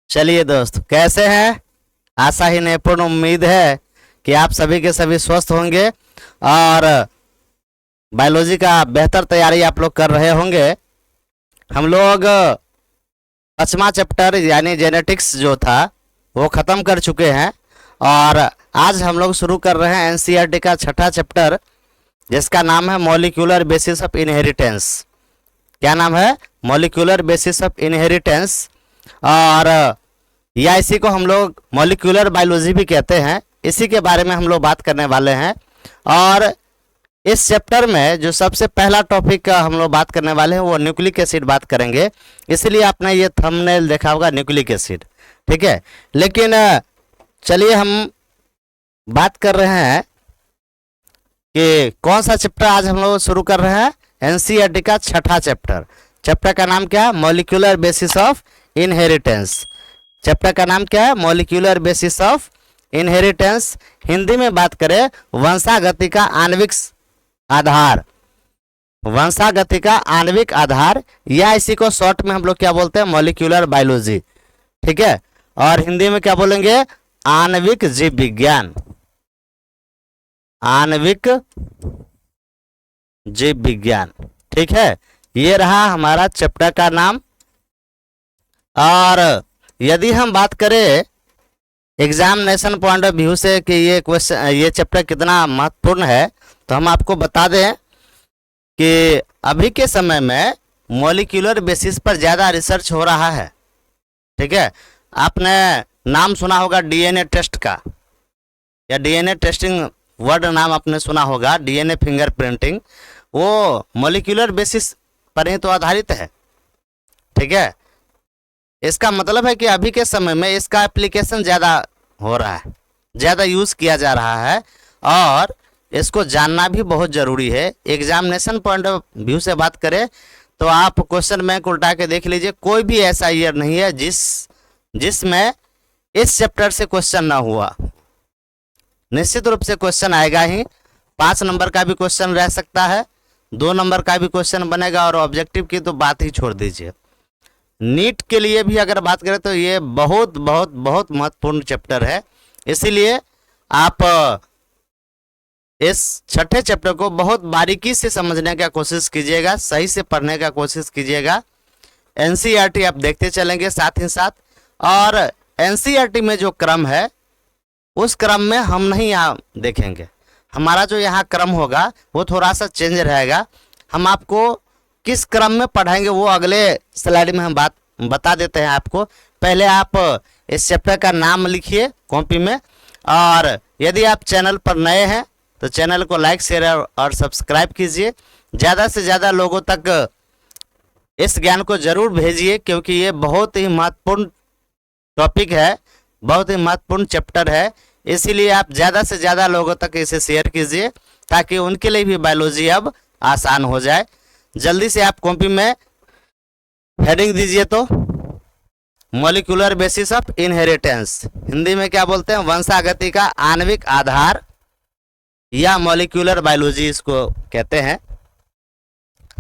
चलिए दोस्त, कैसे हैं? आशा ही नहीं पूर्ण उम्मीद है कि आप सभी के सभी स्वस्थ होंगे और बायोलॉजी का बेहतर तैयारी आप लोग कर रहे होंगे। हम लोग 5वां चैप्टर यानी जेनेटिक्स जो था वो ख़त्म कर चुके हैं और आज हम लोग शुरू कर रहे हैं एनसीईआरटी का 6ठा चैप्टर, जिसका नाम है मॉलिक्यूलर बेसिस ऑफ इनहेरिटेंस। क्या नाम है? Molecular basis of inheritance. और या इसी को हम लोग मॉलिक्यूलर बायोलॉजी भी कहते हैं। इसी के बारे में हम लोग बात करने वाले हैं। और इस चैप्टर में जो सबसे पहला टॉपिक का हम लोग बात करने वाले हैं वो न्यूक्लिक एसिड बात करेंगे। इसलिए आपने ये थंबनेल देखा होगा, न्यूक्लिक एसिड। ठीक है, लेकिन चलिए हम बात कर रहे हैं कि कौन सा चैप्टर आज हम लोग शुरू कर रहे हैं। एनसीईआरटी का 6ठा चैप्टर। चैप्टर का नाम क्या है? Molecular basis of inheritance. Chapter का नाम क्या है? Molecular basis of inheritance. Hindi में बात करें वंशागति का आणविक आधार। वंशागति का आणविक आधार, या इसी को शॉर्ट में हम लोग क्या बोलते हैं? Molecular biology. ठीक है, और हिंदी में क्या बोलेंगे? आणविक जीव विज्ञान। आणविक जीव विज्ञान। ठीक है, ये रहा हमारा चैप्टर का नाम। और यदि हम बात करें एग्जामिनेशन पॉइंट ऑफ व्यू से कि ये चैप्टर कितना महत्वपूर्ण है, तो हम आपको बता दें कि अभी के समय में मॉलिक्यूलर बेसिस पर ज़्यादा रिसर्च हो रहा है। ठीक है, आपने नाम सुना होगा डीएनए टेस्ट का, या डीएनए टेस्टिंग वर्ड नाम आपने सुना होगा, डीएनए फिंगरप्रिंटिंग। वो मॉलिक्यूलर बेसिस पर ही तो आधारित है। ठीक है, इसका मतलब है कि अभी के समय में इसका एप्लीकेशन ज़्यादा हो रहा है, ज़्यादा यूज़ किया जा रहा है और इसको जानना भी बहुत ज़रूरी है। एग्जामिनेशन पॉइंट ऑफ व्यू से बात करें तो आप क्वेश्चन बैंक उल्टा के देख लीजिए, कोई भी ऐसा ईयर नहीं है जिसमें इस चैप्टर से क्वेश्चन ना हुआ। निश्चित रूप से क्वेश्चन आएगा ही। 5 नंबर का भी क्वेश्चन रह सकता है, 2 नंबर का भी क्वेश्चन बनेगा, और ऑब्जेक्टिव की तो बात ही छोड़ दीजिए। नीट के लिए भी अगर बात करें तो ये बहुत बहुत बहुत महत्वपूर्ण चैप्टर है। इसीलिए आप इस 6ठे चैप्टर को बहुत बारीकी से समझने का कोशिश कीजिएगा, सही से पढ़ने का कोशिश कीजिएगा। एनसीईआरटी आप देखते चलेंगे साथ ही साथ। और एनसीईआरटी में जो क्रम है उस क्रम में हम नहीं यहाँ देखेंगे। हमारा जो यहाँ क्रम होगा वो थोड़ा सा चेंज रहेगा। हम आपको किस क्रम में पढ़ाएंगे वो अगले स्लाइड में हम बता देते हैं आपको। पहले आप इस चैप्टर का नाम लिखिए कॉपी में, और यदि आप चैनल पर नए हैं तो चैनल को लाइक, शेयर और सब्सक्राइब कीजिए। ज़्यादा से ज़्यादा लोगों तक इस ज्ञान को ज़रूर भेजिए, क्योंकि ये बहुत ही महत्वपूर्ण टॉपिक है, बहुत ही महत्वपूर्ण चैप्टर है। इसीलिए आप ज़्यादा से ज़्यादा लोगों तक इसे शेयर कीजिए ताकि उनके लिए भी बायोलॉजी अब आसान हो जाए। जल्दी से आप कॉपी में हेडिंग दीजिए तो molecular basis of inheritance. Hindi में क्या बोलते हैं? वंशागति का आणविक आधार, या मॉलिक्यूलर बायोलॉजी इसको कहते हैं।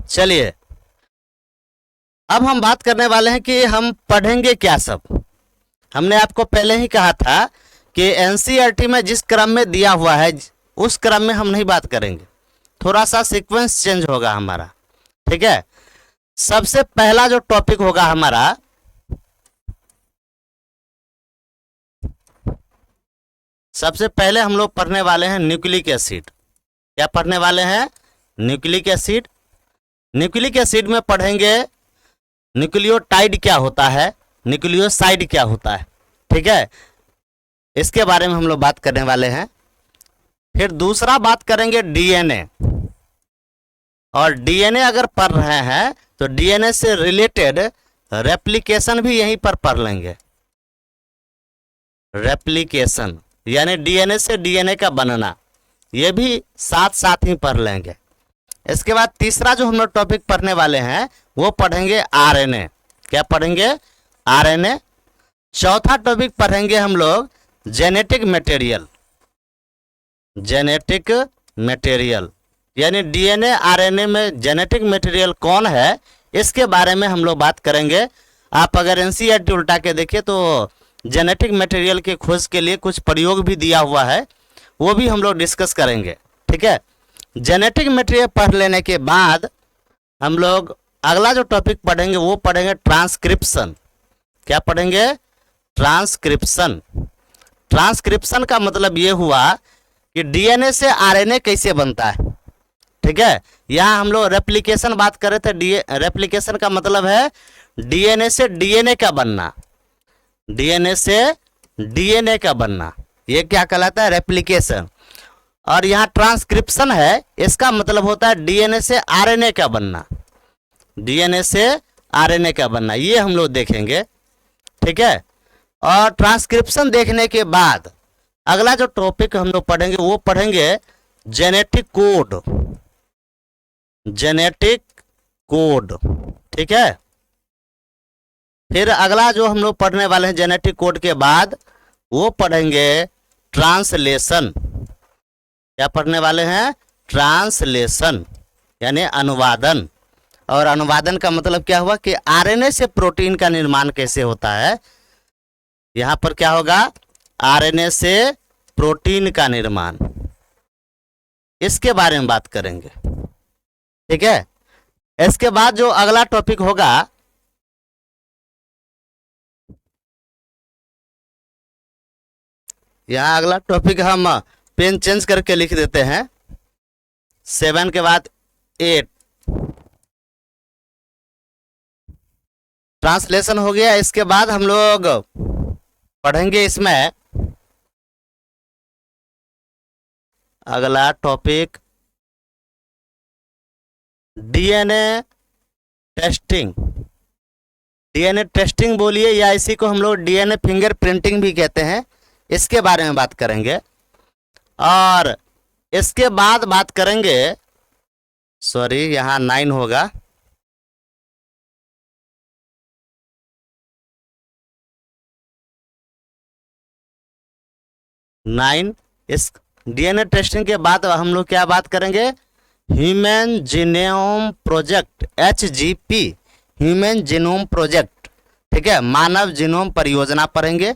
चलिए अब हम बात करने वाले हैं कि हम पढ़ेंगे क्या सब। हमने आपको पहले ही कहा था कि एनसीईआरटी में जिस क्रम में दिया हुआ है उस क्रम में हम नहीं बात करेंगे, थोड़ा सा सीक्वेंस चेंज होगा हमारा। ठीक है, सबसे पहला जो टॉपिक होगा हमारा, सबसे पहले हम लोग पढ़ने वाले हैं न्यूक्लिक एसिड। क्या पढ़ने वाले हैं? Nucleic acid. न्यूक्लिक एसिड में पढ़ेंगे न्यूक्लियोटाइड क्या होता है, न्यूक्लियोसाइड क्या होता है। ठीक है, इसके बारे में हम लोग बात करने वाले हैं। फिर दूसरा बात करेंगे डीएनए। और डीएनए अगर पढ़ रहे हैं तो डीएनए से रिलेटेड रेप्लिकेशन भी यहीं पर पढ़ लेंगे। रेप्लिकेशन यानी डीएनए से डीएनए का बनना, ये भी साथ साथ ही पढ़ लेंगे। इसके बाद तीसरा जो हम लोग टॉपिक पढ़ने वाले हैं वो पढ़ेंगे आरएनए। क्या पढ़ेंगे? आरएनए। चौथा टॉपिक पढ़ेंगे हम लोग जेनेटिक मटेरियल। जेनेटिक मटेरियल यानी डीएनए आरएनए में जेनेटिक मटेरियल कौन है, इसके बारे में हम लोग बात करेंगे। आप अगर एनसीईआरटी उल्टा के देखिए तो जेनेटिक मटेरियल के खोज के लिए कुछ प्रयोग भी दिया हुआ है, वो भी हम लोग डिस्कस करेंगे। ठीक है, जेनेटिक मटेरियल पढ़ लेने के बाद हम लोग अगला जो टॉपिक पढ़ेंगे वो पढ़ेंगे ट्रांसक्रिप्शन। क्या पढ़ेंगे? ट्रांसक्रिप्शन। ट्रांसक्रिप्शन का मतलब ये हुआ कि डीएनए से आरएनए कैसे बनता है। ठीक है, यहाँ हम लोग रेप्लिकेशन बात कर रहे थे। रेप्लिकेशन का मतलब है डीएनए से डीएनए का बनना, डीएनए से डीएनए का बनना, ये क्या कहलाता है? रेप्लिकेशन। और यहाँ ट्रांसक्रिप्शन है, इसका मतलब होता है डीएनए से आरएनए का बनना, डीएनए से आरएनए का बनना, ये हम लोग देखेंगे। ठीक है, और ट्रांसक्रिप्शन देखने के बाद अगला जो टॉपिक हम लोग पढ़ेंगे वो पढ़ेंगे जेनेटिक कोड, जेनेटिक कोड। ठीक है, फिर अगला जो हम लोग पढ़ने वाले हैं जेनेटिक कोड के बाद वो पढ़ेंगे ट्रांसलेशन। क्या पढ़ने वाले हैं? ट्रांसलेशन यानी अनुवादन। और अनुवादन का मतलब क्या हुआ कि आरएनए से प्रोटीन का निर्माण कैसे होता है। यहां पर क्या होगा? आरएनए से प्रोटीन का निर्माण, इसके बारे में बात करेंगे। ठीक है, इसके बाद जो अगला टॉपिक होगा यहाँ अगला टॉपिक हम पेन चेंज करके लिख देते हैं, 7 के बाद 8। ट्रांसलेशन हो गया। इसके बाद हम लोग पढ़ेंगे इसमें अगला topic DNA testing. DNA testing बोलिए या इसी को हम लोग डीएनए फिंगर प्रिंटिंग भी कहते हैं, इसके बारे में बात करेंगे। और इसके बाद बात करेंगे, सॉरी यहाँ 9 होगा, इस डीएनए टेस्टिंग के बाद हम लोग क्या बात करेंगे? Human genome project, HGP, human genome project. ठीक है, मानव जीनोम परियोजना पढ़ेंगे।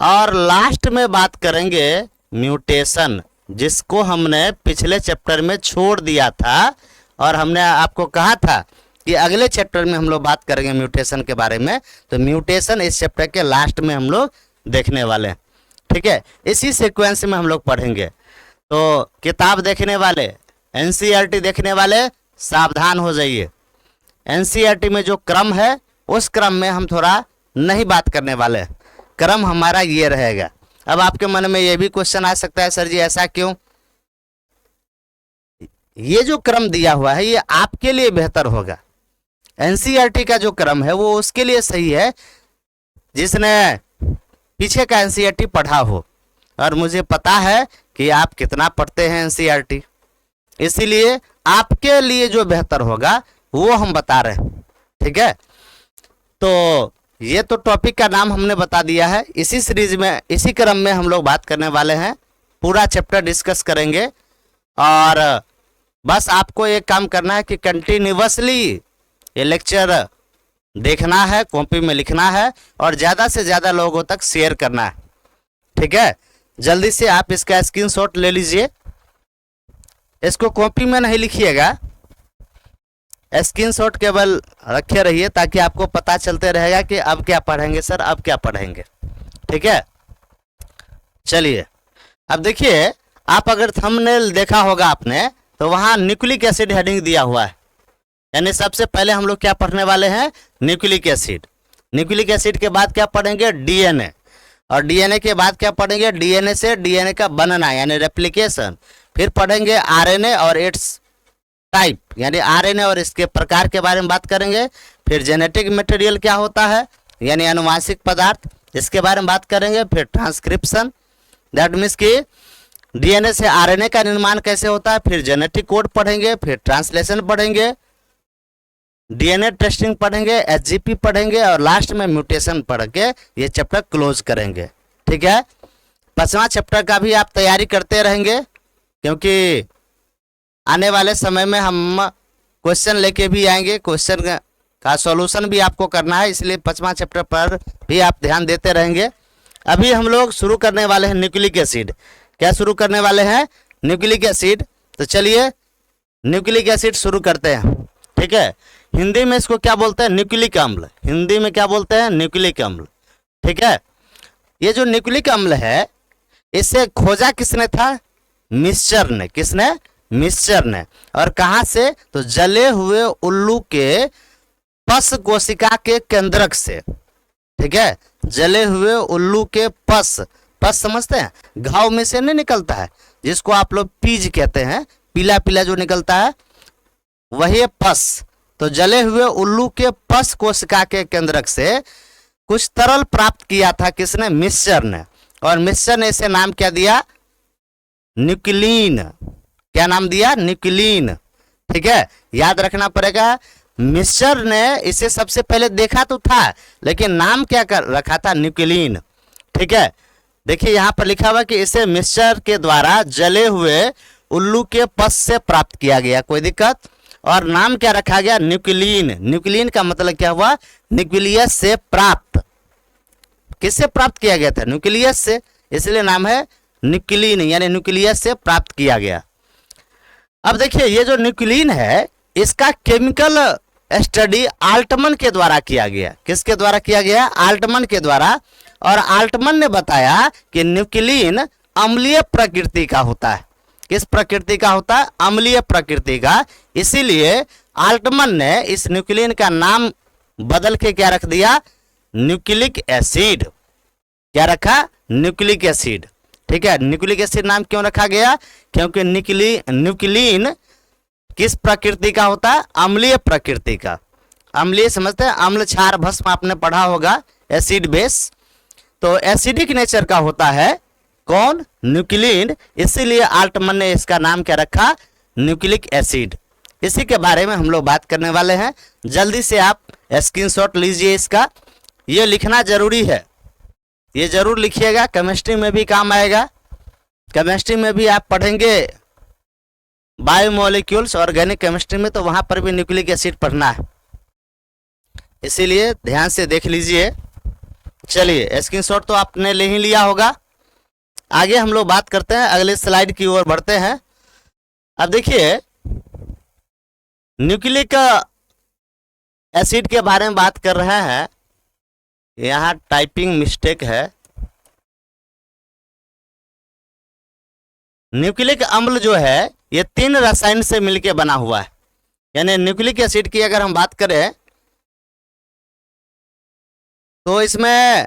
और लास्ट में बात करेंगे म्यूटेशन, जिसको हमने पिछले चैप्टर में छोड़ दिया था और हमने आपको कहा था कि अगले चैप्टर में हम लोग बात करेंगे म्यूटेशन के बारे में। तो म्यूटेशन इस चैप्टर के लास्ट में हम लोग देखने वाले हैं। ठीक है, इसी सीक्वेंस में हम लोग पढ़ेंगे। तो किताब देखने वाले, एनसीईआरटी देखने वाले सावधान हो जाइए। एनसीईआरटी में जो क्रम है उस क्रम में हम थोड़ा नहीं बात करने वाले हैं, क्रम हमारा ये रहेगा। अब आपके मन में ये भी क्वेश्चन आ सकता है, सर जी ऐसा क्यों? ये जो क्रम दिया हुआ है ये आपके लिए बेहतर होगा। एनसीईआरटी का जो क्रम है वो उसके लिए सही है जिसने पीछे का एनसीईआरटी पढ़ा हो, और मुझे पता है कि आप कितना पढ़ते हैं एनसीईआरटी, इसीलिए आपके लिए जो बेहतर होगा वो हम बता रहे हैं। ठीक है, तो ये तो टॉपिक का नाम हमने बता दिया है। इसी सीरीज में, इसी क्रम में हम लोग बात करने वाले हैं, पूरा चैप्टर डिस्कस करेंगे। और बस आपको एक काम करना है कि कंटिन्यूअसली ये लेक्चर देखना है, कॉपी में लिखना है और ज़्यादा से ज़्यादा लोगों तक शेयर करना है। ठीक है, जल्दी से आप इसका स्क्रीनशॉट ले लीजिए। इसको कॉपी में नहीं लिखिएगा, स्क्रीनशॉट केवल रखे रहिए ताकि आपको पता चलते रहेगा कि अब क्या पढ़ेंगे सर, अब क्या पढ़ेंगे। ठीक है, चलिए अब देखिए, आप अगर थंबनेल देखा होगा आपने तो वहाँ न्यूक्लिक एसिड हेडिंग दिया हुआ है, यानी सबसे पहले हम लोग क्या पढ़ने वाले हैं? Nucleic acid. न्यूक्लिक एसिड के बाद क्या पढ़ेंगे? डीएनए। और डीएनए के बाद क्या पढ़ेंगे? डीएनए से डीएनए का बनना यानी रेप्लिकेशन। फिर पढ़ेंगे आरएनए और इट्स टाइप, यानी आरएनए और इसके प्रकार के बारे में बात करेंगे। फिर जेनेटिक मटेरियल क्या होता है यानी आनुवांशिक पदार्थ, इसके बारे में बात करेंगे। फिर ट्रांसक्रिप्शन, दैट मीन्स कि डीएनए से आरएनए का निर्माण कैसे होता है। फिर जेनेटिक कोड पढ़ेंगे, फिर ट्रांसलेशन पढ़ेंगे, डीएनए टेस्टिंग पढ़ेंगे, एचजीपी पढ़ेंगे और लास्ट में म्यूटेशन पढ़ के ये चैप्टर क्लोज करेंगे। ठीक है, 5वां चैप्टर का भी आप तैयारी करते रहेंगे क्योंकि आने वाले समय में हम क्वेश्चन लेके भी आएंगे। क्वेश्चन का सॉल्यूशन भी आपको करना है, इसलिए 5वां चैप्टर पर भी आप ध्यान देते रहेंगे। अभी हम लोग शुरू करने वाले हैं न्यूक्लिक एसिड। क्या शुरू करने वाले हैं? Nucleic acid. तो चलिए न्यूक्लिक एसिड शुरू करते हैं। ठीक है, हिंदी में इसको क्या बोलते हैं? न्यूक्लिक अम्ल। हिंदी में क्या बोलते हैं? न्यूक्लिक अम्ल। ठीक है, ये जो न्यूक्लिक अम्ल है इसे खोजा किसने था? मिक्सचर ने। किसने? मिक्सचर ने। और कहां से? तो जले हुए उल्लू के पस कोशिका के केंद्रक से। ठीक है, जले हुए उल्लू के पस समझते हैं? घाव में से नहीं निकलता है, जिसको आप लोग पीज कहते हैं, पीला पीला जो निकलता है वही पस। तो जले हुए उल्लू के पस कोशिका के केंद्रक से कुछ तरल प्राप्त किया था किसने? मिक्सचर ने। और मिक्सचर ने इसे नाम क्या दिया? न्यूक्लिन। क्या नाम दिया? न्यूक्लिन। ठीक है, याद रखना पड़ेगा। मिक्सचर ने इसे सबसे पहले देखा तो था, लेकिन नाम क्या कर रखा था? न्यूक्लिन। ठीक है, देखिए यहां पर लिखा हुआ कि इसे मिक्सचर के द्वारा जले हुए उल्लू के पस से प्राप्त किया गया। कोई दिक्कत? और नाम क्या रखा गया? न्यूक्लिन। न्यूक्लिन का मतलब क्या हुआ? न्यूक्लियस से प्राप्त। किससे प्राप्त किया गया था? न्यूक्लियस से, इसलिए नाम है न्यूक्लिन, यानी न्यूक्लियस से प्राप्त किया गया। अब देखिए ये जो न्यूक्लिन है इसका केमिकल स्टडी आल्टमन के द्वारा किया गया। किसके द्वारा किया गया? आल्टमन के द्वारा। और आल्टमन ने बताया कि न्यूक्लिन अम्लीय प्रकृति का होता है। किस प्रकृति का होता है? अम्लीय प्रकृति का। इसीलिए आल्टमन ने इस न्यूक्लिन का नाम बदल के क्या रख दिया? Nucleic acid. क्या रखा? Nucleic acid. ठीक है, न्यूक्लिक एसिड नाम क्यों रखा गया? क्योंकि न्यूक्लिन किस प्रकृति का होता है? अम्लीय प्रकृति का। अम्लीय समझते हैं? अम्ल क्षार भस्म आपने पढ़ा होगा, एसिड बेस। तो एसिडिक नेचर का होता है कौन? न्यूक्लिन। इसीलिए आल्टमन ने इसका नाम क्या रखा? Nucleic acid. इसी के बारे में हम लोग बात करने वाले हैं। जल्दी से आप स्क्रीनशॉट लीजिए इसका। ये लिखना जरूरी है, ये जरूर लिखिएगा, केमिस्ट्री में भी काम आएगा। केमिस्ट्री में भी आप पढ़ेंगे बायोमोलिक्यूल्स, ऑर्गेनिक केमिस्ट्री में, तो वहां पर भी न्यूक्लिक एसिड पढ़ना है, इसीलिए ध्यान से देख लीजिए। चलिए स्क्रीनशॉट तो आपने ले ही लिया होगा। आगे हम लोग बात करते हैं, अगले स्लाइड की ओर बढ़ते हैं। अब देखिए न्यूक्लिक एसिड के बारे में बात कर रहे हैं। यहाँ टाइपिंग मिस्टेक है। न्यूक्लिक अम्ल जो है ये 3 रसायन से मिलकर बना हुआ है। यानी न्यूक्लिक एसिड की अगर हम बात करें तो इसमें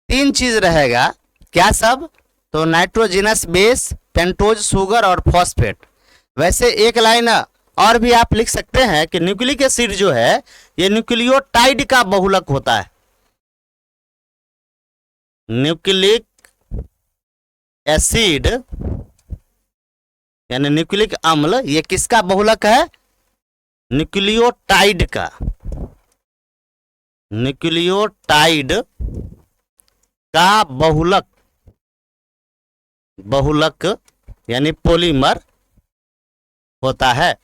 3 चीज रहेगा। क्या सब? तो नाइट्रोजिनस बेस, पेंटोज शुगर और फॉस्फेट। वैसे एक लाइन और भी आप लिख सकते हैं कि न्यूक्लिक एसिड जो है ये न्यूक्लियोटाइड का बहुलक होता है। न्यूक्लिक एसिड यानी न्यूक्लिक अम्ल ये किसका बहुलक है? न्यूक्लियोटाइड का। न्यूक्लियोटाइड का बहुलक यानी पॉलीमर होता है।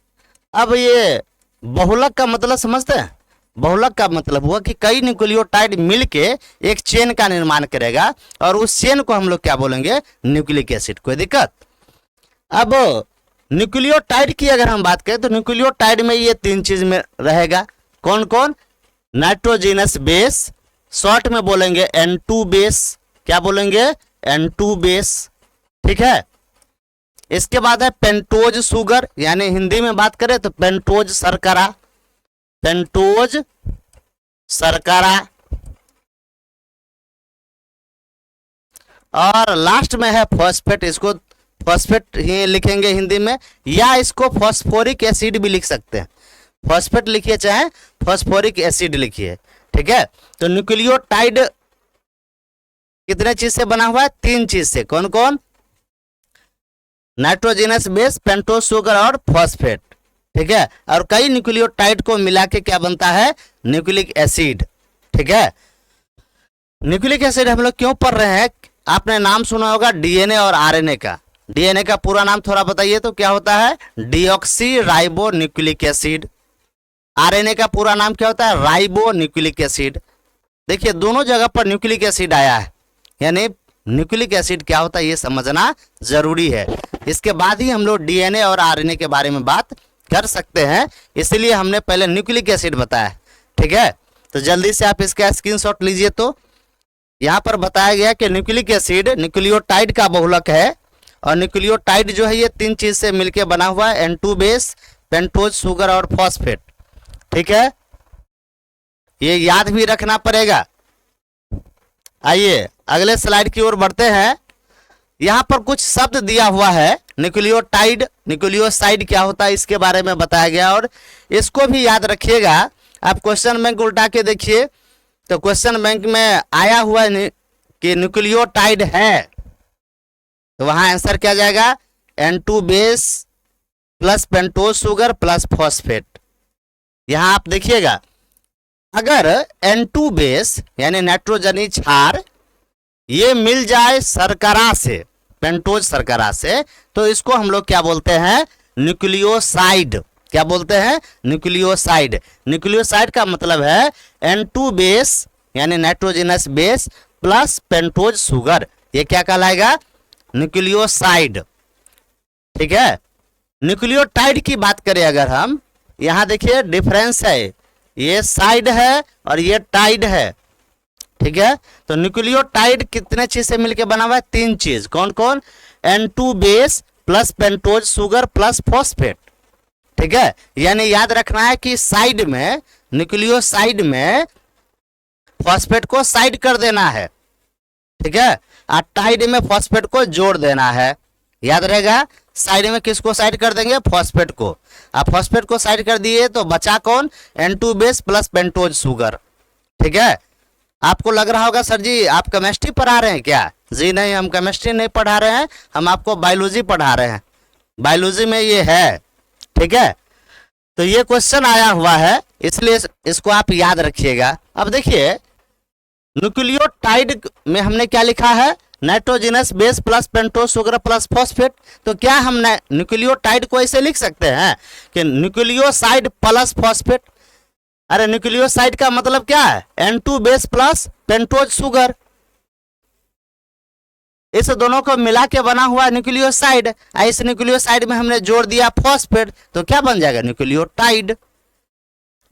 अब ये बहुलक का मतलब समझते हैं? बहुलक का मतलब हुआ कि कई न्यूक्लियोटाइड मिलके एक चेन का निर्माण करेगा, और उस चेन को हम लोग क्या बोलेंगे? Nucleic acid. कोई दिक्कत? अब न्यूक्लियोटाइड की अगर हम बात करें तो न्यूक्लियोटाइड में ये 3 चीज में रहेगा। कौन कौन? नाइट्रोजिनस बेस, शॉर्ट में बोलेंगे N2 बेस। क्या बोलेंगे? N2 base. ठीक है, इसके बाद है पेंटोज शुगर, यानी हिंदी में बात करें तो पेंटोज शर्करा। पेंटोज शर्करा। और लास्ट में है फॉस्फेट। इसको फॉस्फेट ही लिखेंगे हिंदी में, या इसको फॉस्फोरिक एसिड भी लिख सकते हैं। फॉस्फेट लिखिए चाहे फॉस्फोरिक एसिड लिखिए। ठीक है, तो न्यूक्लियोटाइड कितने चीज से बना हुआ है? 3 चीज से। कौन कौन? नाइट्रोजिनस बेस, पेंटोज शुगर और फॉस्फेट। ठीक है, और कई न्यूक्लियोटाइड को मिला के क्या बनता है? Nucleic acid. ठीक है, न्यूक्लिक एसिड हम लोग क्यों पढ़ रहे हैं? आपने नाम सुना होगा डीएनए और आरएनए का। डीएनए का पूरा नाम थोड़ा बताइए तो क्या होता है? Deoxy ribo nucleic acid. RNA का पूरा नाम क्या होता है? Ribo nucleic acid. देखिए दोनों जगह पर न्यूक्लिक एसिड आया है, यानी न्यूक्लिक एसिड क्या होता है ये समझना जरूरी है। इसके बाद ही हम लोग डीएनए और आरएनए के बारे में बात कर सकते हैं, इसलिए हमने पहले न्यूक्लिक एसिड बताया। ठीक है, तो जल्दी से आप इसका स्क्रीनशॉट लीजिए। तो यहाँ पर बताया गया कि न्यूक्लिक एसिड न्यूक्लियोटाइड का बहुलक है, और न्यूक्लियोटाइड जो है ये 3 चीज से मिलकर बना हुआ है, N2 बेस, पेंटोज, शुगर और फॉस्फेट। ठीक है, ये याद भी रखना पड़ेगा। आइए अगले स्लाइड की ओर बढ़ते हैं। यहाँ पर कुछ शब्द दिया हुआ है, न्यूक्लियोटाइड, न्यूक्लियोसाइड क्या होता है इसके बारे में बताया गया, और इसको भी याद रखिएगा। आप क्वेश्चन बैंक उल्टा के देखिए, तो क्वेश्चन बैंक में आया हुआ है कि न्यूक्लियोटाइड है, तो वहां आंसर क्या जाएगा? N2 base plus pentose sugar plus phosphate. यहां आप देखिएगा, अगर N2 बेस यानी नाइट्रोजनी क्षार ये मिल जाए शर्करा से, पेंटोज शर्करा से, तो इसको हम लोग क्या बोलते हैं? न्यूक्लियोसाइड। क्या बोलते हैं? न्यूक्लियोसाइड। न्यूक्लियोसाइड का मतलब है N2 बेस यानी nitrogenous base plus pentose sugar, ये क्या कहलाएगा? न्यूक्लियोसाइड। ठीक है, न्यूक्लियोटाइड की बात करें अगर हम, यहां देखिए डिफरेंस है, ये साइड है और ये टाइड है। ठीक है, तो न्यूक्लियोटाइड कितने चीज से मिलकर बना हुआ है? 3 चीज। कौन कौन? N2 base plus pentose sugar plus phosphate. ठीक है, यानी याद रखना है कि साइड में, न्यूक्लियोसाइड में फॉस्फेट को साइड कर देना है। ठीक है, और टाइड में फॉस्फेट को जोड़ देना है। याद रहेगा, साइड में किसको साइड कर देंगे? फॉस्फेट को। आप फॉस्फेट को साइड कर दिए तो बचा कौन? N2 base plus pentose sugar. ठीक है, आपको लग रहा होगा सर जी आप केमिस्ट्री पढ़ा रहे हैं क्या? जी नहीं, हम केमिस्ट्री नहीं पढ़ा रहे हैं, हम आपको बायोलॉजी पढ़ा रहे हैं। बायोलॉजी में ये है। ठीक है, तो ये क्वेश्चन आया हुआ है, इसलिए इसको आप याद रखिएगा। अब देखिए न्यूक्लियोटाइड में हमने क्या लिखा है? Nitrogenous base plus pentose sugar plus phosphate. तो क्या हम न्यूक्लियोटाइड को ऐसे लिख सकते हैं कि न्यूक्लियोसाइड प्लस फॉस्फेट? अरे न्यूक्लियोसाइड का मतलब क्या है? N2 base plus pentose sugar, इस दोनों को मिला के बना हुआ न्यूक्लियोसाइड। इस न्यूक्लियोसाइड में हमने जोड़ दिया फॉस्फेट, तो क्या बन जाएगा? न्यूक्लियोटाइड।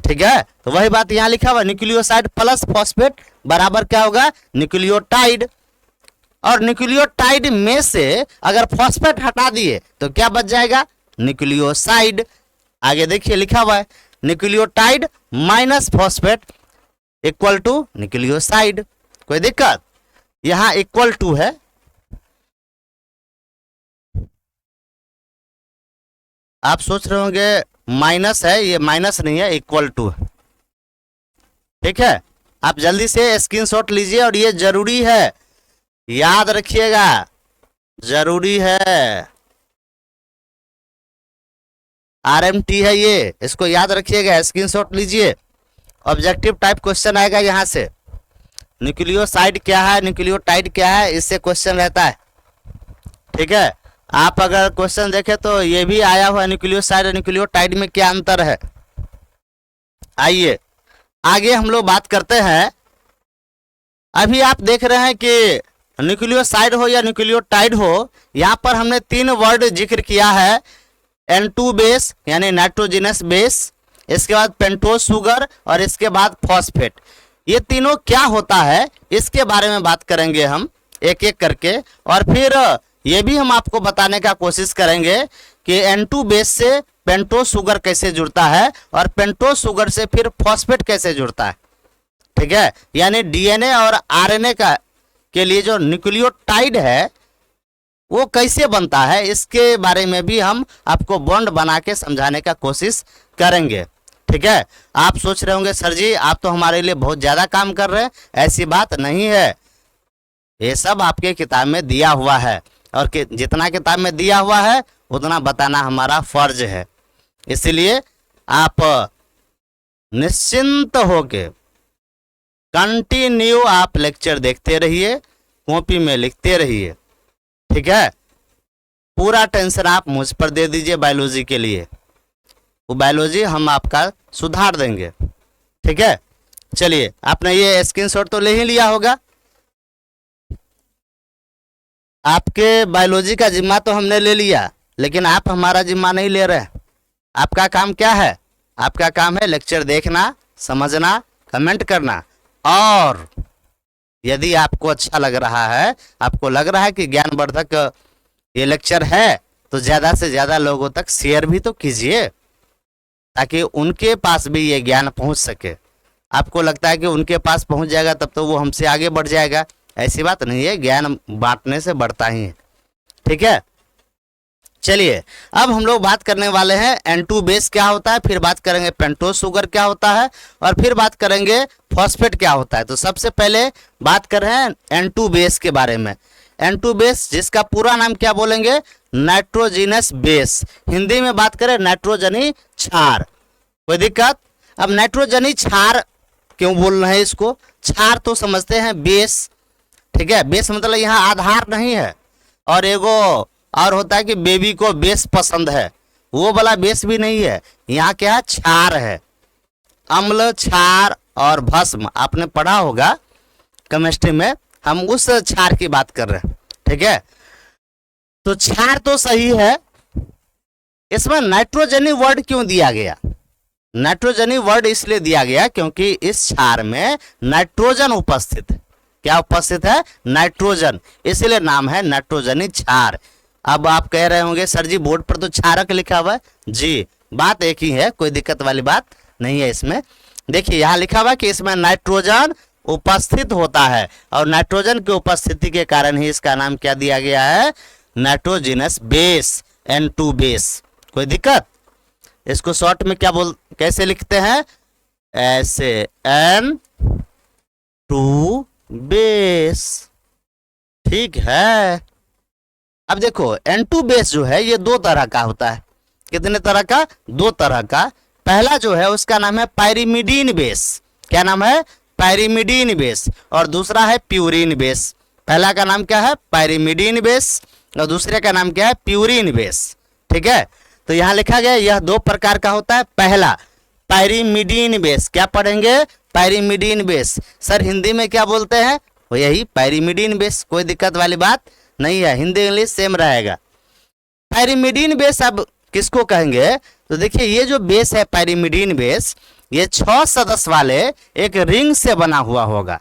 ठीक है, तो वही बात यहां लिखा हुआ, न्यूक्लियोसाइड प्लस फॉस्फेट बराबर क्या होगा? न्यूक्लियोटाइड। और न्यूक्लियोटाइड में से अगर फॉस्फेट हटा दिए तो क्या बच जाएगा? न्यूक्लियोसाइड। आगे देखिए लिखा हुआ है, nucleotide minus phosphate equal to nucleoside. कोई दिक्कत? यहां इक्वल टू है, आप सोच रहे होंगे माइनस है, ये माइनस नहीं है, इक्वल टू है। ठीक है, आप जल्दी से स्क्रीनशॉट लीजिए, और ये जरूरी है, याद रखिएगा, जरूरी है। RMT है ये, इसको याद रखिएगा, स्क्रीनशॉट लीजिए। ऑब्जेक्टिव टाइप क्वेश्चन आएगा यहाँ से। न्यूक्लियोसाइड क्या है, न्यूक्लियोटाइड क्या है, इससे क्वेश्चन रहता है। ठीक है, आप अगर क्वेश्चन देखें तो ये भी आया हुआ है, न्यूक्लियोसाइड और न्यूक्लियोटाइड में क्या अंतर है। आइए आगे हम लोग बात करते हैं। अभी आप देख रहे हैं कि न्यूक्लियोसाइड हो या न्यूक्लियोटाइड हो, यहाँ पर हमने 3 वर्ड जिक्र किया है। N2 बेस यानी नाइट्रोजनस बेस, इसके बाद पेंटोज शुगर, और इसके बाद फॉस्फेट। ये तीनों क्या होता है इसके बारे में बात करेंगे हम एक एक करके, और फिर ये भी हम आपको बताने का कोशिश करेंगे कि N2 बेस से पेंटोज शुगर कैसे जुड़ता है, और पेंटोज शुगर से फिर फॉस्फेट कैसे जुड़ता है। ठीक है, यानी डीएनए और आरएनए का के लिए जो न्यूक्लियोटाइड है वो कैसे बनता है, इसके बारे में भी हम आपको बॉन्ड बना के समझाने का कोशिश करेंगे। ठीक है, आप सोच रहे होंगे सर जी आप तो हमारे लिए बहुत ज्यादा काम कर रहे हैं। ऐसी बात नहीं है, ये सब आपके किताब में दिया हुआ है, और जितना किताब में दिया हुआ है उतना बताना हमारा फर्ज है। इसलिए आप निश्चिंत होके कंटिन्यू आप लेक्चर देखते रहिए, कॉपी में लिखते रहिए। ठीक है, पूरा टेंशन आप मुझ पर दे दीजिए बायोलॉजी के लिए। वो बायोलॉजी हम आपका सुधार देंगे। ठीक है, चलिए आपने ये स्क्रीनशॉट तो ले ही लिया होगा। आपके बायोलॉजी का जिम्मा तो हमने ले लिया, लेकिन आप हमारा जिम्मा नहीं ले रहे। आपका काम क्या है? आपका काम है लेक्चर देखना, समझना, कमेंट करना, और यदि आपको अच्छा लग रहा है, आपको लग रहा है कि ज्ञानवर्धक ये लेक्चर है, तो ज़्यादा से ज़्यादा लोगों तक शेयर भी तो कीजिए, ताकि उनके पास भी ये ज्ञान पहुंच सके। आपको लगता है कि उनके पास पहुंच जाएगा तब तो वो हमसे आगे बढ़ जाएगा, ऐसी बात नहीं है, ज्ञान बांटने से बढ़ता ही है। ठीक है, चलिए अब हम लोग बात करने वाले हैं N2 बेस क्या होता है, फिर बात करेंगे पेंटोज शुगर क्या होता है, और फिर बात करेंगे फॉस्फेट क्या होता है। तो सबसे पहले बात कर रहे हैं N2 बेस के बारे में। N2 बेस जिसका पूरा नाम क्या बोलेंगे? Nitrogenous base. हिंदी में बात करें नाइट्रोजनी क्षार। कोई दिक्कत? अब नाइट्रोजनी क्षार क्यों बोल रहे हैं इसको? क्षार तो समझते हैं बेस। ठीक है, बेस मतलब यहाँ आधार नहीं है, और एगो और होता है कि बेबी को बेस पसंद है, वो वाला बेस भी नहीं है। यहाँ क्या है? क्षार है। अम्ल, क्षार और भस्म आपने पढ़ा होगा केमिस्ट्री में, हम उस क्षार की बात कर रहे हैं। ठीक है, तो क्षार तो सही है, इसमें नाइट्रोजनी वर्ड क्यों दिया गया? नाइट्रोजनी वर्ड इसलिए दिया गया क्योंकि इस क्षार में नाइट्रोजन उपस्थित है। क्या उपस्थित है? नाइट्रोजन, इसलिए नाम है नाइट्रोजनी क्षार। अब आप कह रहे होंगे सर जी बोर्ड पर तो क्षारक लिखा हुआ है। जी, बात एक ही है, कोई दिक्कत वाली बात नहीं है इसमें। देखिए यहाँ लिखा हुआ कि इसमें नाइट्रोजन उपस्थित होता है, और नाइट्रोजन की उपस्थिति के कारण ही इसका नाम क्या दिया गया है? Nitrogenous base, N2 base. कोई दिक्कत? इसको शॉर्ट में क्या कैसे लिखते हैं? ऐसे, N2 बेस। ठीक है, अब देखो N2 बेस जो है ये दो तरह का होता है। कितने तरह का? दो तरह का। पहला जो है उसका नाम है पायरिमिडीन बेस। क्या नाम है? Pyrimidine base. और दूसरा है प्यूरिन बेस। पहला का नाम क्या है? पायरिमिडीन बेस, और दूसरे का नाम क्या है? Purine base. ठीक है, तो यहाँ लिखा गया यह दो प्रकार का होता है। पहला पायरिमिडीन बेस, क्या पढ़ेंगे? Pyrimidine base. सर हिंदी में क्या बोलते हैं? वो यही पायरिमिडीन बेस। कोई दिक्कत वाली बात नहीं है, हिंदी इंग्लिश सेम रहेगा। पायरिमिडीन बेस अब किसको कहेंगे? तो देखिए ये जो बेस है पायरिमिडीन बेस, ये 6 सदस्य वाले एक रिंग से बना हुआ होगा।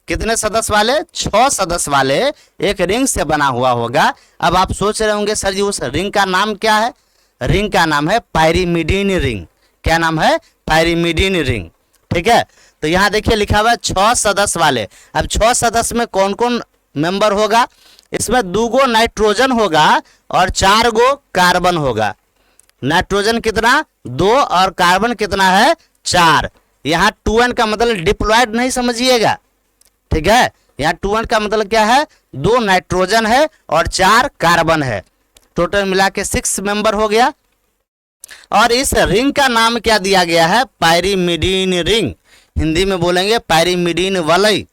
कितने सदस्य वाले? 6 सदस्य वाले एक रिंग से बना हुआ होगा। अब आप सोच रहे होंगे सर जी उस रिंग का नाम क्या है? रिंग का नाम है पायरिमिडीन रिंग। क्या नाम है? Pyrimidine ring. ठीक है, तो यहाँ देखिए लिखा हुआ है 6 सदस्य वाले। अब 6 सदस्य में कौन कौन मेंबर होगा? इसमें 2 गो नाइट्रोजन होगा और 4 गो कार्बन होगा। नाइट्रोजन कितना? 2, और कार्बन कितना है? 4। यहाँ 2n का मतलब डिप्लॉयड नहीं समझिएगा। ठीक है, यहाँ 2n का मतलब क्या है? 2 नाइट्रोजन है और 4 कार्बन है। टोटल मिला के 6 मेंबर हो गया। और इस रिंग का नाम क्या दिया गया है? Pyrimidine ring. हिंदी में बोलेंगे पायरिमिडीन वलय।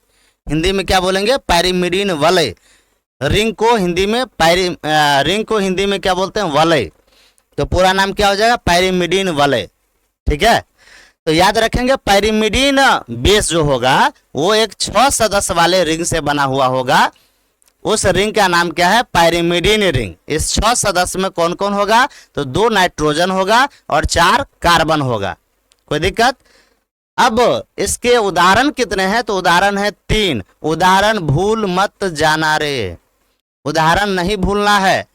हिंदी में क्या बोलेंगे? पायरिमिडीन वलय। रिंग को हिंदी में रिंग को हिंदी में क्या बोलते हैं? वलय। तो पूरा नाम क्या हो जाएगा? पायरिमिडीन वलय। ठीक है, तो याद रखेंगे पायरिमिडीन बेस जो होगा वो एक 6 सदस्य वाले रिंग से बना हुआ होगा। उस रिंग का नाम क्या है? Pyrimidine ring. इस 6 सदस्य में कौन कौन होगा? तो 2 नाइट्रोजन होगा और 4 कार्बन होगा। कोई दिक्कत? अब इसके उदाहरण कितने हैं? तो उदाहरण है 3। उदाहरण भूल मत जाना रे, उदाहरण नहीं भूलना है।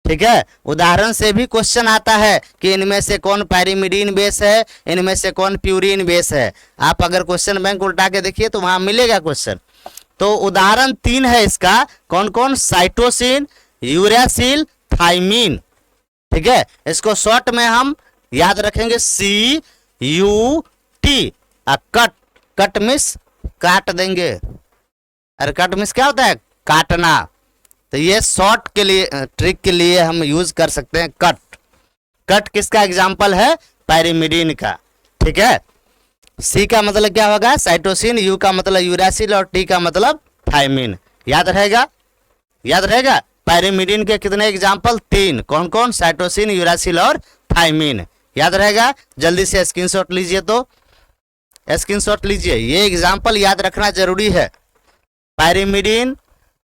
ठीक है, उदाहरण से भी क्वेश्चन आता है कि इनमें से कौन पायरिमिडीन बेस है, इनमें से कौन प्यूरिन बेस है। आप अगर क्वेश्चन बैंक उल्टा के देखिए तो वहां मिलेगा क्वेश्चन। तो उदाहरण 3 है इसका। कौन कौन? Cytosine, uracil, thymine. ठीक है, इसको शॉर्ट में हम याद रखेंगे CUT। कट, कट मिस काट देंगे। अरे कट मिस क्या होता है? काटना। तो ये शॉर्ट के लिए, ट्रिक के लिए हम यूज कर सकते हैं कट। कट किसका एग्जाम्पल है? पायरिमिडीन का। ठीक है, C का मतलब क्या होगा? साइटोसिन, U का मतलब यूरासिल, और T का मतलब थाइमीन। याद रहेगा? याद रहेगा? पायरिमिडीन के कितने एग्जाम्पल? 3। कौन कौन? साइटोसिन, यूरासिल और थाइमीन। याद रहेगा, जल्दी से स्क्रीनशॉट लीजिए, तो स्क्रीनशॉट लीजिए, ये एग्जाम्पल याद रखना जरूरी है। पायरिमिडीन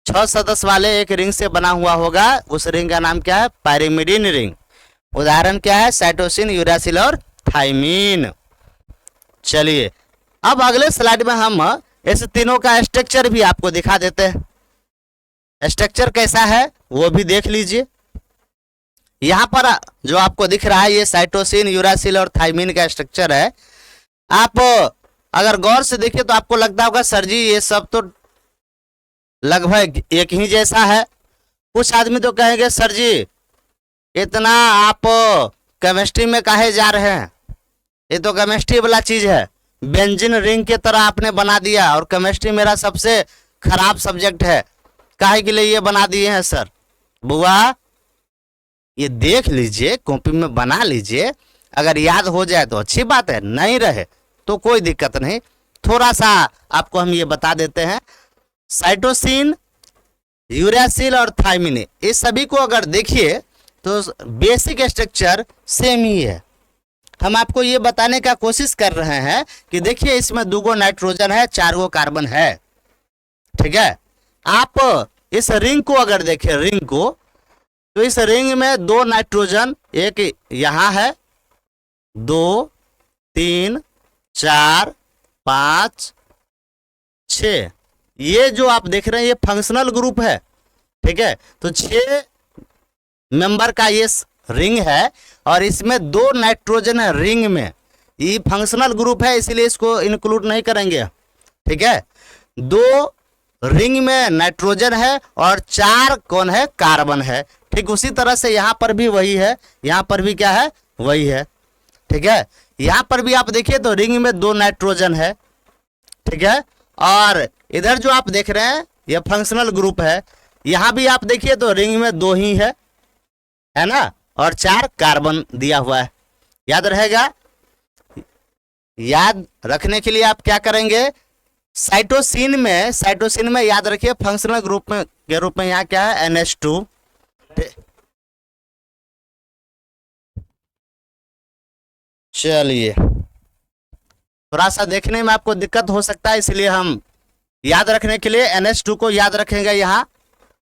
6 सदस्य वाले एक रिंग से बना हुआ होगा, उस रिंग का नाम क्या है? Pyrimidine ring. उदाहरण क्या है? साइटोसिन, यूरासिल और थाइमीन। चलिए अब अगले स्लाइड में हम इस तीनों का स्ट्रक्चर भी आपको दिखा देते हैं। स्ट्रक्चर कैसा है वो भी देख लीजिए। यहां पर जो आपको दिख रहा है ये साइटोसिन, यूरासिल और थाइमीन का स्ट्रक्चर है। आप अगर गौर से देखिए तो आपको लगता होगा सर जी ये सब तो लगभग एक ही जैसा है। कुछ आदमी तो कहेंगे सर जी इतना आप केमिस्ट्री में काहे जा रहे हैं, ये तो केमिस्ट्री वाला चीज है, बेंजीन रिंग के तरह आपने बना दिया, और केमिस्ट्री मेरा सबसे खराब सब्जेक्ट है, काहे के लिए ये बना दिए हैं सर? बुआ ये देख लीजिए, कॉपी में बना लीजिए, अगर याद हो जाए तो अच्छी बात है, नहीं रहे तो कोई दिक्कत नहीं। थोड़ा सा आपको हम ये बता देते हैं, साइटोसिन, यूरासिल और थाइमिन, इस सभी को अगर देखिए तो बेसिक स्ट्रक्चर सेम ही है। हम आपको ये बताने का कोशिश कर रहे हैं कि देखिए इसमें 2 नाइट्रोजन है, 4 कार्बन है, ठीक है। आप इस रिंग को अगर देखें, रिंग को, तो इस रिंग में 2 नाइट्रोजन, एक यहां है, 2, 3, 4, 5, 6, ये जो आप देख रहे हैं ये फंक्शनल ग्रुप है, ठीक है। तो 6 मेंबर का ये रिंग है और इसमें 2 नाइट्रोजन है रिंग में, ये फंक्शनल ग्रुप है इसलिए इसको इंक्लूड नहीं करेंगे, ठीक है। 2 रिंग में नाइट्रोजन है और 4 कौन है? कार्बन है। ठीक उसी तरह से यहाँ पर भी वही है, यहाँ पर भी क्या है? वही है, ठीक है। यहाँ पर भी आप देखिए तो रिंग में 2 नाइट्रोजन है, ठीक है, और इधर जो आप देख रहे हैं ये फंक्शनल ग्रुप है, यहाँ भी आप देखिए तो रिंग में 2 ही है ना, और 4 कार्बन दिया हुआ है। याद रहेगा, याद रखने के लिए आप क्या करेंगे? साइटोसिन में याद रखिए फंक्शनल ग्रुप में के रूप में यहाँ क्या है? NH2। चलिए थोड़ा सा देखने में आपको दिक्कत हो सकता है, इसलिए हम याद रखने के लिए NH2 को याद रखेंगे यहाँ,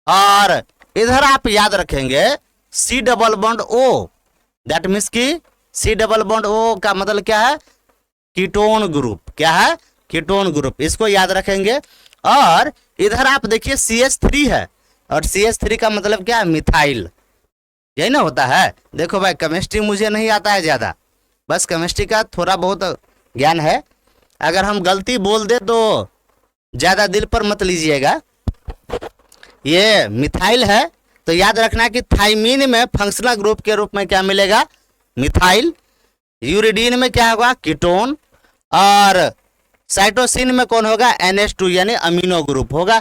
और इधर आप याद रखेंगे C double bond O, that means की C डबल बॉन्ड O का मतलब क्या है? Ketone group. क्या है? कीटोन ग्रुप, इसको याद रखेंगे। और इधर आप देखिए CH3 है, और CH3 का मतलब क्या है? मिथाइल, यही ना होता है। देखो भाई केमिस्ट्री मुझे नहीं आता है ज़्यादा, बस केमिस्ट्री का थोड़ा बहुत ज्ञान है, अगर हम गलती बोल दे तो ज़्यादा दिल पर मत लीजिएगा। ये मिथाइल है तो याद रखना कि थाइमीन में फंक्शनल ग्रुप के रूप में क्या मिलेगा? मिथाइल। यूरिडीन में क्या होगा? कीटोन। और साइटोसिन में कौन होगा? NH2 यानी अमीनो ग्रुप होगा,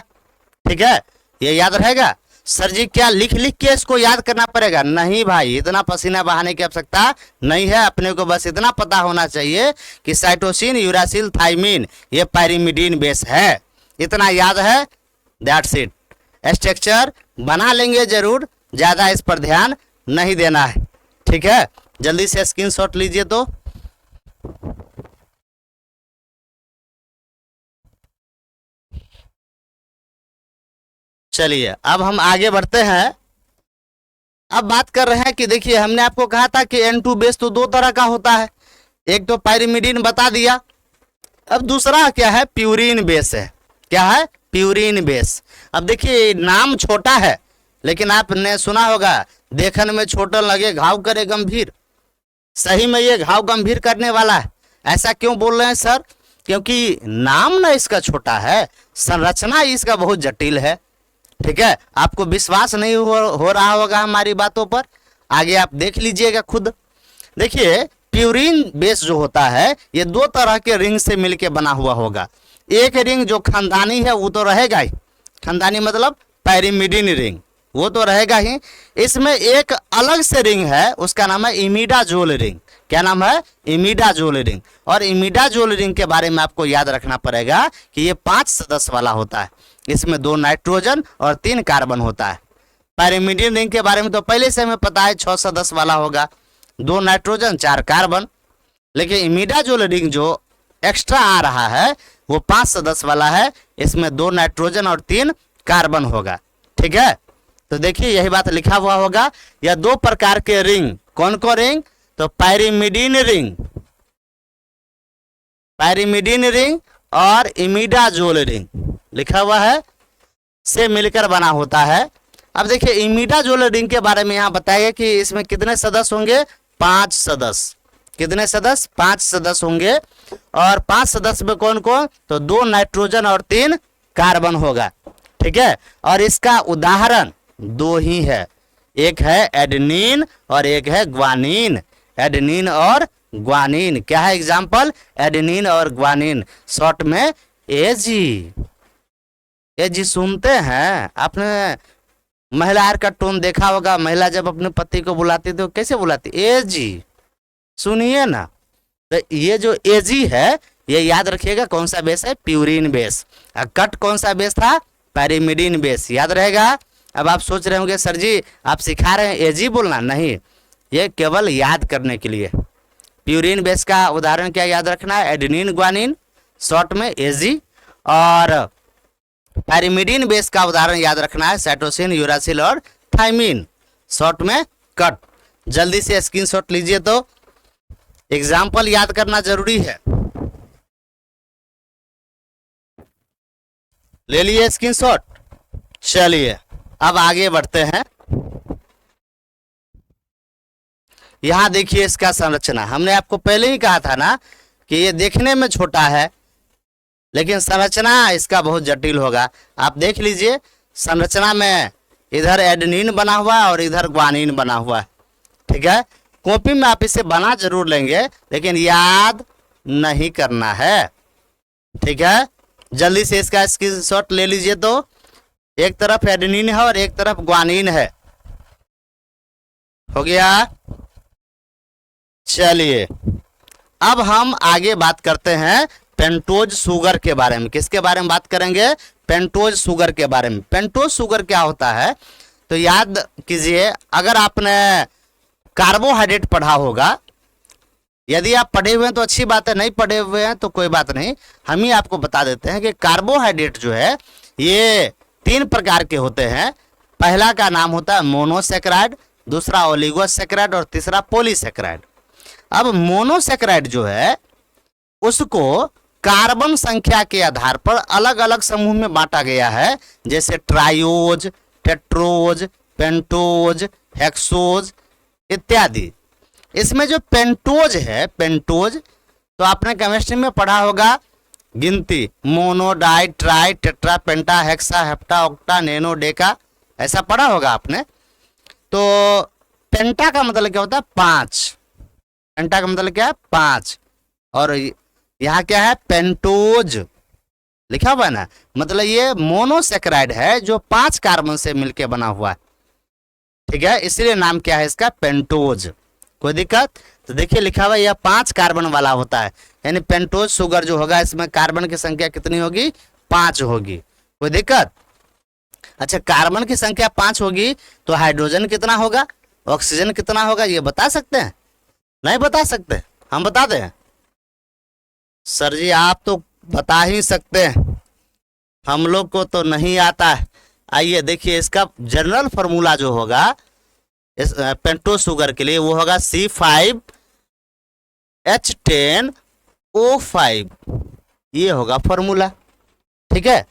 ठीक है। ये याद रहेगा। सर जी क्या लिख के इसको याद करना पड़ेगा? नहीं भाई, इतना पसीना बहाने की आवश्यकता नहीं है, अपने को बस इतना पता होना चाहिए कि साइटोसिन, यूरासिल, थाइमीन ये पायरिमिडीन बेस है, इतना याद है, दैट्स इट। स्ट्रक्चर बना लेंगे जरूर, ज़्यादा इस पर ध्यान नहीं देना है, ठीक है। जल्दी से स्क्रीनशॉट लीजिए। तो चलिए अब हम आगे बढ़ते हैं। अब बात कर रहे हैं कि देखिए हमने आपको कहा था कि N2 बेस तो 2 तरह का होता है, एक तो पायरिमिडीन बता दिया, अब दूसरा क्या है? प्यूरिन बेस है। क्या है? Purine base. अब देखिए नाम छोटा है, लेकिन आपने सुना होगा देखने में छोटा लगे घाव करे गंभीर, सही में ये घाव गंभीर करने वाला है। ऐसा क्यों बोल रहे हैं सर? क्योंकि नाम ना इसका छोटा है, संरचना इसका बहुत जटिल है, ठीक है। आपको विश्वास नहीं हो रहा होगा हमारी बातों पर, आगे आप देख लीजिएगा खुद। देखिए प्यूरिन बेस जो होता है ये 2 तरह के रिंग से मिलके बना हुआ होगा। एक रिंग जो खानदानी है वो तो रहेगा ही, खानदानी मतलब पायरिमिडीन रिंग, वो तो रहेगा ही। इसमें एक अलग से रिंग है, उसका नाम है इमिडाजोल रिंग। क्या नाम है? Imidazole ring. और इमिडाजोल रिंग के बारे में आपको याद रखना पड़ेगा कि ये 5 सदस्य वाला होता है, इसमें 2 नाइट्रोजन और 3 कार्बन होता है। पायरिमिडीन रिंग के बारे में तो पहले से हमें पता है 6 सदस्य वाला होगा, 2 नाइट्रोजन 4 कार्बन। लेकिन इमिडाजोल रिंग जो एक्स्ट्रा आ रहा है वो 5 सदस्य वाला है, इसमें 2 नाइट्रोजन और 3 कार्बन होगा। ठीक है, तो देखिए यही बात लिखा हुआ होगा। यह 2 प्रकार के रिंग, कौन कौन रिंग, तो पायरिमिडीन रिंग, पायरिमिडीन रिंग और इमिडाजोल रिंग लिखा हुआ है, से मिलकर बना होता है। अब देखिए इमिडाजोल रिंग के बारे में यहाँ बताया कि इसमें कितने सदस्य होंगे, 5 सदस्य। कितने सदस्य, 5 सदस्य होंगे। और 5 सदस्य में कौन कौन, तो 2 नाइट्रोजन और 3 कार्बन होगा। ठीक है, और इसका उदाहरण 2 ही है, एक है एडेनिन और एक है ग्वानिन। एडेनिन और ग्वानिन क्या है एग्जाम्पल, एडेनिन और ग्वानिन, शॉर्ट में एजी। एजी सुनते हैं आपने, महिला आर का टोन देखा होगा, महिला जब अपने पति को बुलाती तो कैसे बुलाती, एजी, सुनिए ना। तो ये जो एजी है ये याद रखिएगा कौन सा बेस है, प्यूरिन बेस। कट कौन सा बेस था, पैरिमिडीन बेस, याद रहेगा। अब आप सोच रहे होंगे सर जी आप सिखा रहे हैं एजी बोलना, नहीं, ये केवल याद करने के लिए। प्यूरिन बेस का उदाहरण क्या याद रखना है, एडेनिन ग्वानिन, शॉर्ट में एजी। और पैरिमिडीन बेस का उदाहरण याद रखना है साइटोसिन, यूरासिल और थाइमिन, शॉर्ट में कट। जल्दी से स्क्रीनशॉट लीजिए, तो एग्जाम्पल याद करना जरूरी है। ले लिए स्क्रीनशॉट। चलिए अब आगे बढ़ते हैं। यहां देखिए इसका संरचना, हमने आपको पहले ही कहा था ना कि ये देखने में छोटा है लेकिन संरचना इसका बहुत जटिल होगा। आप देख लीजिए संरचना में इधर एडेनिन बना हुआ है और इधर ग्वानिन बना हुआ है। ठीक है, कॉपी में आप इसे बना जरूर लेंगे लेकिन याद नहीं करना है। ठीक है, जल्दी से इसका स्क्रीनशॉट ले लीजिए। तो एक तरफ एडेनिन है और एक तरफ ग्वानिन है, हो गया। चलिए अब हम आगे बात करते हैं पेंटोज शुगर के बारे में। किसके बारे में बात करेंगे, पेंटोज शुगर के बारे में। पेंटोज शुगर क्या होता है, तो याद कीजिए, अगर आपने कार्बोहाइड्रेट पढ़ा होगा, यदि आप पढ़े हुए हैं तो अच्छी बात है, नहीं पढ़े हुए हैं तो कोई बात नहीं, हम ही आपको बता देते हैं कि कार्बोहाइड्रेट जो है ये 3 प्रकार के होते हैं। पहला का नाम होता है मोनोसेक्राइड, दूसरा ओलिगोसेक्राइड और तीसरा पॉलीसेक्राइड। अब मोनोसेक्राइड जो है उसको कार्बन संख्या के आधार पर अलग अलग समूह में बांटा गया है, जैसे ट्रायोज, टेट्रोज, पेंटोज, हेक्सोज इत्यादि। इसमें जो पेंटोज है, पेंटोज तो आपने केमिस्ट्री में पढ़ा होगा, गिनती mono, di, tri, tetra, penta, hexa, hepta, octa, nano, deca, ऐसा पढ़ा होगा आपने। तो पेंटा का मतलब क्या होता है, 5। पेंटा का मतलब क्या है, 5। और यहाँ क्या है, पेंटोज लिखा हुआ है ना, मतलब ये मोनोसेक्राइड है जो 5 कार्बन से मिलकर बना हुआ है। ठीक है, इसलिए नाम क्या है इसका, पेंटोज। कोई दिक्कत, तो देखिए लिखा हुआ यह 5 कार्बन वाला होता है, यानी पेंटोज शुगर जो होगा इसमें कार्बन की संख्या कितनी होगी, 5 होगी। कोई दिक्कत, अच्छा कार्बन की संख्या 5 होगी तो हाइड्रोजन कितना होगा, ऑक्सीजन कितना होगा, ये बता सकते हैं, नहीं बता सकते, हम बता दें। सर जी आप तो बता ही सकते हैं, हम लोग को तो नहीं आता है। आइए देखिए इसका जनरल फॉर्मूला जो होगा इस पेंटोज शुगर के लिए वो होगा C5H10O5, ये होगा फॉर्मूला। ठीक है,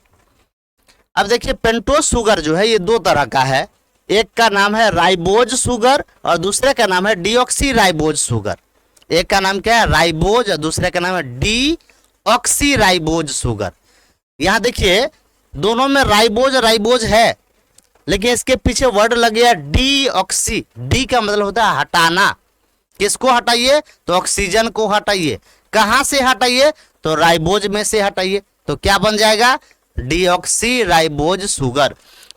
अब देखिए पेंटोज शुगर जो है ये 2 तरह का है, एक का नाम है राइबोज शुगर और दूसरे का नाम है डीऑक्सी राइबोज शुगर। एक का नाम क्या है, राइबोज, और दूसरे का नाम है डीऑक्सी राइबोज शुगर। यहाँ देखिए दोनों में राइबोज राइबोज है, लेकिन इसके पीछे वर्ड लग गया डीऑक्सी। डी का मतलब होता है हटाना, किसको हटाइए, तो ऑक्सीजन को हटाइए। कहाँ से हटाइए, तो राइबोज में से हटाइए, तो क्या बन जाएगा, deoxy ribose sugar.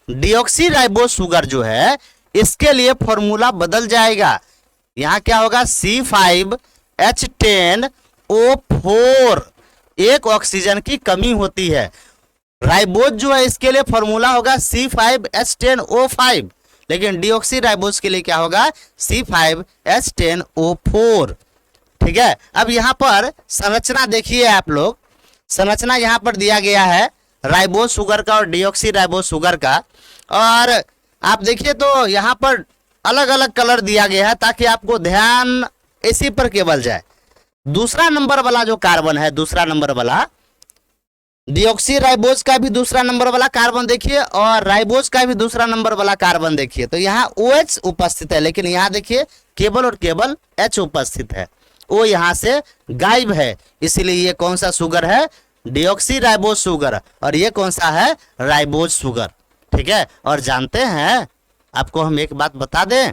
Deoxy ribose sugar जो है इसके लिए फॉर्मूला बदल जाएगा, यहाँ क्या होगा C5H10O4, एक ऑक्सीजन की कमी होती है। राइबोज जो है इसके लिए फॉर्मूला होगा C5H10O5, लेकिन डीऑक्सीराइबोज के लिए क्या होगा, C5H10O4। ठीक है, अब यहाँ पर संरचना देखिए आप लोग, संरचना यहाँ पर दिया गया है राइबोज शुगर का और डीऑक्सीराइबोज शुगर का, और आप देखिए तो यहाँ पर अलग अलग कलर दिया गया है ताकि आपको ध्यान इसी पर केवल जाए। दूसरा नंबर वाला जो कार्बन है, दूसरा नंबर वाला डीऑक्सीराइबोज का भी दूसरा नंबर वाला कार्बन देखिए और राइबोज का भी दूसरा नंबर वाला कार्बन देखिए, तो यहाँ OH उपस्थित है, लेकिन यहाँ देखिए केवल और केवल H उपस्थित है, O यहाँ से गायब है। इसीलिए ये कौन सा शुगर है, डीऑक्सीराइबोज शुगर, और ये कौन सा है, राइबोज शुगर। ठीक है, और जानते हैं आपको हम एक बात बता दें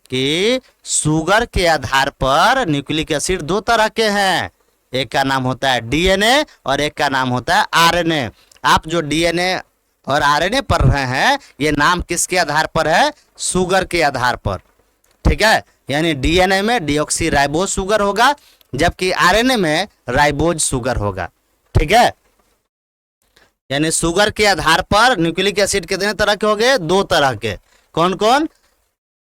कि शुगर के आधार पर न्यूक्लिक एसिड दो तरह के हैं, एक का नाम होता है डीएनए और एक का नाम होता है आरएनए। आप जो डीएनए और आरएनए पढ़ रहे हैं ये नाम किसके आधार पर है, शुगर के आधार पर। ठीक है, यानी डीएनए में डीऑक्सीराइबोज शुगर होगा जबकि आरएनए में राइबोज शुगर होगा। ठीक है, यानी शुगर के आधार पर न्यूक्लिक एसिड कितने तरह के हो गए, दो तरह के। कौन कौन,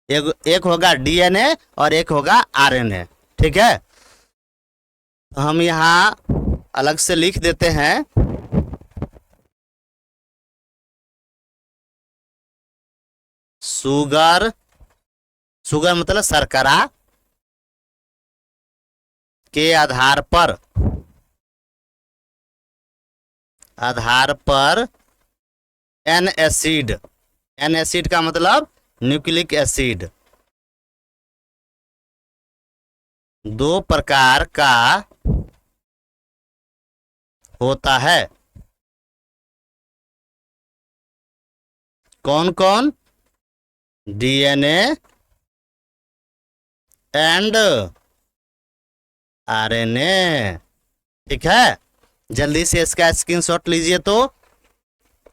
एक होगा डीएनए और एक होगा आरएनए। ठीक है, तो हम यहाँ अलग से लिख देते हैं, शुगर, शुगर मतलब शर्करा के आधार पर, आधार पर एन एसिड, एन एसिड का मतलब न्यूक्लिक एसिड, दो प्रकार का होता है। कौन कौन, डीएनए एंड आरएनए। ठीक है, जल्दी से इसका स्क्रीनशॉट लीजिए, तो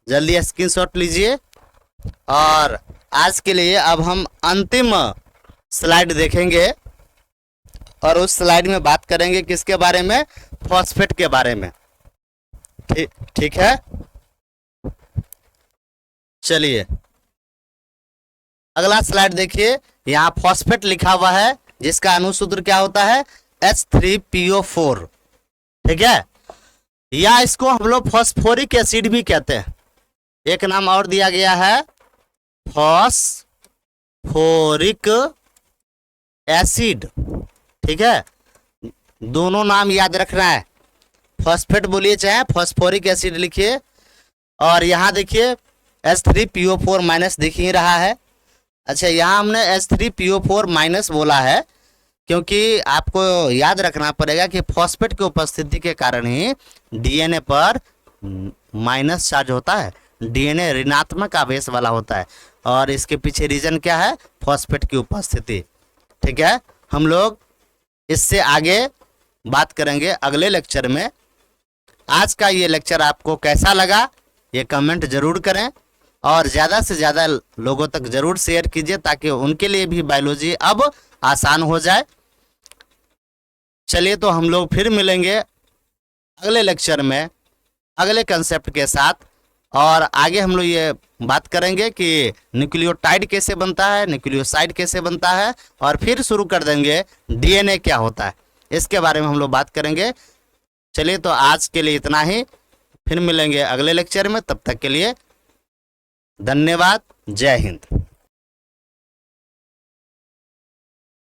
जल्दी स्क्रीनशॉट लीजिए। और आज के लिए अब हम अंतिम स्लाइड देखेंगे और उस स्लाइड में बात करेंगे किसके बारे में, फॉस्फेट के बारे में। ठीक है, चलिए अगला स्लाइड देखिए, यहाँ फॉस्फेट लिखा हुआ है जिसका अनुसूत्र क्या होता है, H3PO4। ठीक है, या इसको हम लोग फॉस्फोरिक एसिड भी कहते हैं, एक नाम और दिया गया है फॉस्फोरिक एसिड। ठीक है, दोनों नाम याद रखना है, फॉस्फेट बोलिए चाहे फॉस्फोरिक एसिड लिखिए। और यहाँ देखिए H3PO4 माइनस दिख ही रहा है। अच्छा, यहाँ हमने H3PO4 माइनस बोला है क्योंकि आपको याद रखना पड़ेगा कि फॉस्फेट की उपस्थिति के कारण ही डीएनए पर माइनस चार्ज होता है, डीएनए ऋणात्मक आवेश वाला होता है, और इसके पीछे रीजन क्या है, फॉस्फेट की उपस्थिति। ठीक है, हम लोग इससे आगे बात करेंगे अगले लेक्चर में। आज का ये लेक्चर आपको कैसा लगा ये कमेंट जरूर करें और ज़्यादा से ज़्यादा लोगों तक जरूर शेयर कीजिए ताकि उनके लिए भी बायोलॉजी अब आसान हो जाए। चलिए, तो हम लोग फिर मिलेंगे अगले लेक्चर में अगले कंसेप्ट के साथ, और आगे हम लोग ये बात करेंगे कि न्यूक्लियोटाइड कैसे बनता है, न्यूक्लियोसाइड कैसे बनता है, और फिर शुरू कर देंगे डीएनए क्या होता है, इसके बारे में हम लोग बात करेंगे। चलिए, तो आज के लिए इतना ही, फिर मिलेंगे अगले लेक्चर में, तब तक के लिए धन्यवाद, जय हिंद।